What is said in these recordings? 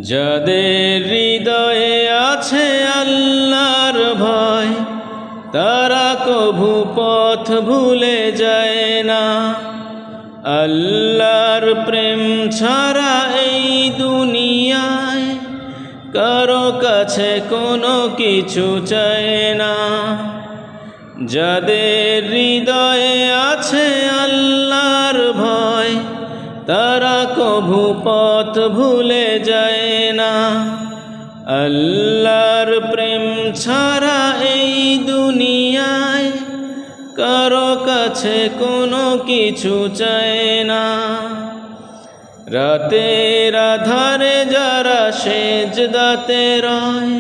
যাদের হৃদয়ে আছে আল্লাহর ভয়, তারা কভু পথ ভুলে যায় না। আল্লাহর প্রেম ছাড়া এই দুনিয়ায় কারো কাছে কোনো কিছু চায় না। যাদের হৃদয়ে আছে আল্লাহর ভয়, তারা কভু পথ ভুলে যায় না। আল্লাহর প্রেম ছাড়া এই দুনিয়ায় কারো কাছে কোনো কিছু চায় না। রাতের আধারে যারা সেজদাতে রয়,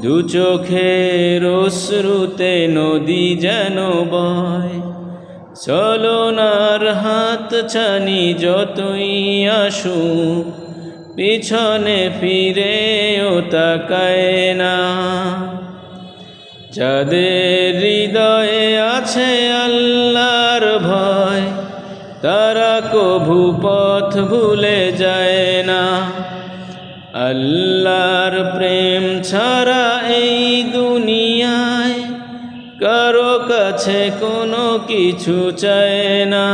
দু চোখের অশ্রুতে নদী যেন বয়। চলনার হাত ছানি যতই আসুক, পিছনে ফিরেও তাকায় না। যাদের হৃদয়ে আছে আল্লাহর ভয়, তারা কভু পথ ভুলে যায় না। আল্লাহর প্রেম ছাড়া এই দুনিয়ায় কারো কাছে কোনো কিছু চায় না।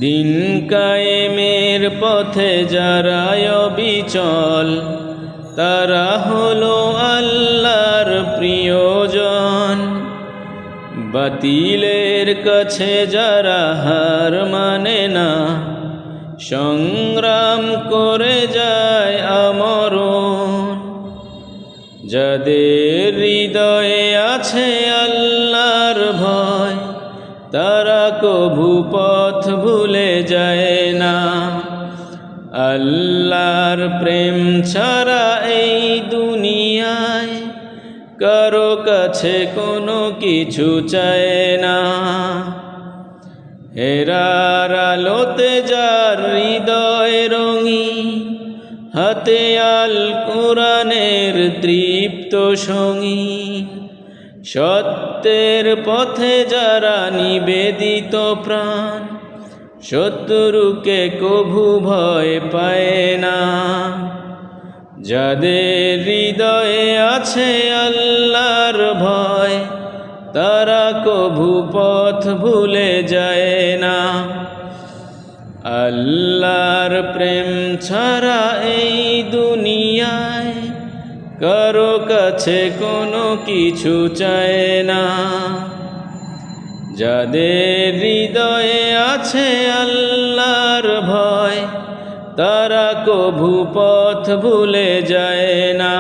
দিন কায়েমের পথে যারা অবিচল, তারা হলো আল্লাহর প্রিয়জন। বাতিলের কাছে যারা হার মানে না, সংগ্রাম করে যায় আমরণ। যাদের হৃদয়ে আছে আল্লাহর ভয়, তারা কভু পথ ভুলে যায় না। আল্লাহর প্রেম ছাড়া এই দুনিয়ায় কারো কাছে কোনো কিছু চায় না। হেরার আলোতে যার হৃদয় রঙিন, হাতে আল কোরআনের তৃপ্ত সঙ্গী। সত্যের পথে যারা নিবেদিত প্রাণ, শত্রুকে কভু ভয় পায় না। যাদের হৃদয়ে আছে আল্লাহর ভয়, তারা কভু পথ ভুলে যায় না। আল্লাহর প্রেম ছাড়া এই দুনিয়ায় কারো কাছে কোনো কিছু চায় না। যাদের হৃদয়ে আছে আল্লাহর ভয়, তারা কভু পথ ভুলে যায় না।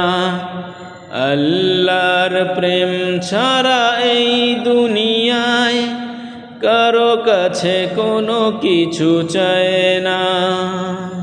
আল্লাহর প্রেম ছাড়া এই দুনিয়ায় কারো কাছে কোনো কিছু চায় না।